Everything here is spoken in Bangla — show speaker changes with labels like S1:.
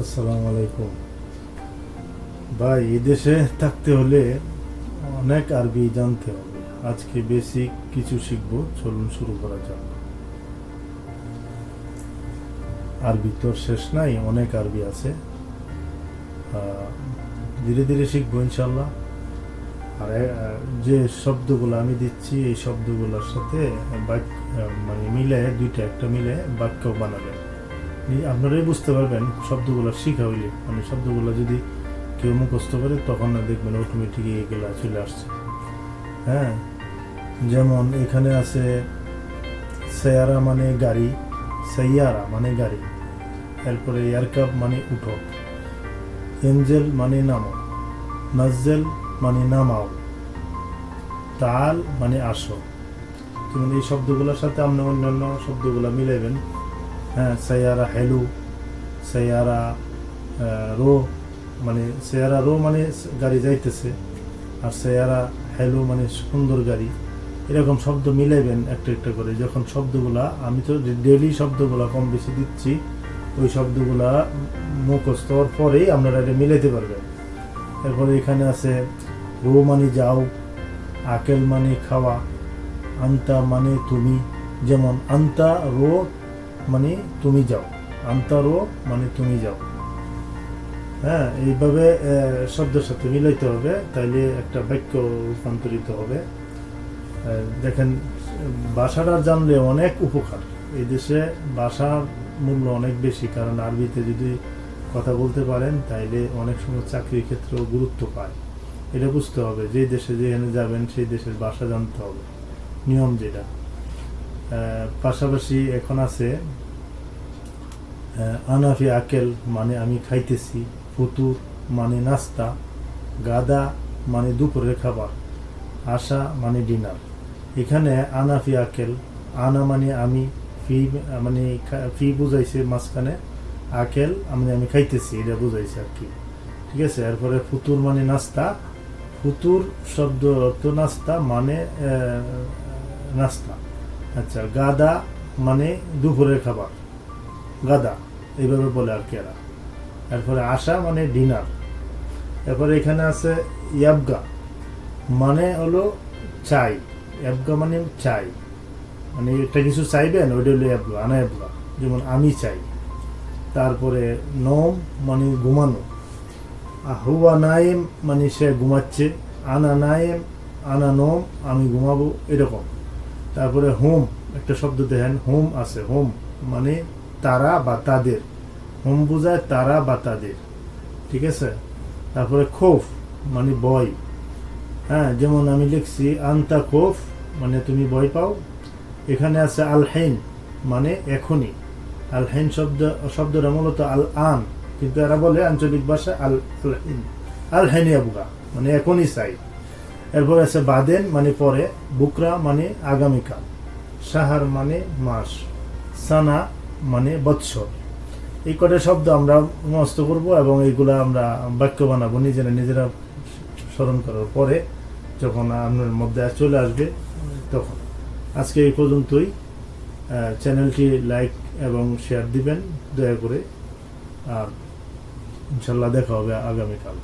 S1: আসসালামু আলাইকুম ভাই, এদেশে থাকতে হলে অনেক আরবি জানতে হবে। আজকে বেসিক কিছু শিখবো, চলুন শুরু করা যাক। আরবি তো শেষ নাই, অনেক আরবি আছে। ধীরে ধীরে শিখবো ইনশাল্লাহ। আর যে শব্দগুলো আমি দিচ্ছি এই শব্দগুলোর সাথে মানে মিলে দুইটা একটা মিলে বাক্য বানাবেন। আপনারাই বুঝতে পারবেন শব্দগুলো শিখা হইলে, মানে শব্দগুলো যদি কেউ মুখস্থ করে তখন দেখবেন অটোমেটিক এগুলা চলে আসছে। হ্যাঁ, যেমন এখানে আছে সায়ারা মানে গাড়ি, সাইয়ারা মানে গাড়ি, এরপরে ইয়ারকাব মানে উঠো, এঞ্জেল মানে নামো, নাজ্জেল মানে নামাও, তাল মানে আসো। যেমন এই শব্দগুলোর সাথে আপনি অন্যান্য শব্দগুলো মিলাইবেন। হ্যাঁ, সাইয়ারা হেলু, সাইয়ারা রো মানে সাইয়ারা রো মানে গাড়ি যাইতেছে, আর সাইয়ারা হেলু মানে সুন্দর গাড়ি। এরকম শব্দ মিলাইবেন একটা একটা করে। যখন শব্দগুলা আমি তো ডেইলি শব্দগুলা কম বেশি দিচ্ছি, ওই শব্দগুলা মুখস্থ হওয়ার পরেই আপনারা এটা মিলাইতে পারবেন। এরপরে এখানে আছে রো মানে যাও, আকেল মানে খাওয়া, আন্তা মানে তুমি। যেমন আন্তা রো মানে তুমি যাও, আন্তা রো মানে তুমি যাও। হ্যাঁ, এইভাবে শব্দের সাথে মিলাইতে হবে, তাইলে একটা বাক্য রূপান্তরিত হবে। দেখেন, ভাষাটা জানলে অনেক উপকার। এই দেশে ভাষার মূল্য অনেক বেশি, কারণ আরবিতে যদি কথা বলতে পারেন তাইলে অনেক সময় চাকরির ক্ষেত্রেও গুরুত্ব পায়। এটা বুঝতে হবে, যে দেশে যেখানে যাবেন সেই দেশের ভাষা জানতে হবে, নিয়ম যেটা। পাশাপাশি এখন আছে আনাফি আকেল মানে আমি খাইতেছি, ফুতুর মানে নাস্তা, গাদা মানে দুপুরের খাবার, আশা মানে ডিনার। এখানে আনাফি আকেল, আনা মানে আমি, ফি মানে ফি বুঝাইছে মাঝখানে, আকেল মানে আমি খাইতেছি এটা বুঝাইছে আর কি। ঠিক আছে। এরপরে ফুতুর মানে নাস্তা, ফুতুর শব্দ অর্থ নাস্তা মানে নাস্তা। আচ্ছা, গাদা মানে দুপুরের খাবার, গাদা এইভাবে বলে আর কি এরা। এরপরে আশা মানে ডিনার। এরপরে এখানে আছে ইয়াবগা মানে হলো চাই, ইয়াবগা মানে চাই, মানে একটা কিছু চাইবেন ওইটা হলো ইয়াবগা, আনা ইয়াবগা। যেমন আমি চাই। তারপরে নম মানে ঘুমানো, হুয়া নাইম মানে সে ঘুমাচ্ছে, আনা নাইম আনা নম আমি ঘুমাবো, এরকম। তারপরে হোম একটা শব্দ দেখেন, হোম আছে, হোম মানে তারা বা তাদের, হোম বোঝায় তারা বা তাদের। ঠিক আছে। তারপরে খোফ মানে ভয়। হ্যাঁ, যেমন আমি লিখছি আন্তা খোফ মানে তুমি ভয় পাও। এখানে আছে আলহাইন মানে এখনই। আলহাইন শব্দটা মূলত আল আন, কিন্তু এরা বলে আঞ্চলিক ভাষা আলহাইন, আলহাইন আবগা মানে এখনই চাই। এরপর আছে বাদেন মানে পরে, বুকরা মানে আগামীকাল, সাহার মানে মাস, সানা মানে বৎসর। এই কটা শব্দ আমরা মুখস্থ করব এবং এইগুলা আমরা বাক্য বানাবো নিজেরা স্মরণ করার পরে, যখন আপনার মধ্যে চলে আসবে তখন। আজকে এই পর্যন্তই। চ্যানেলটি লাইক এবং শেয়ার দিবেন দয়া করে, আর ইনশাল্লাহ দেখা হবে আগামীকাল।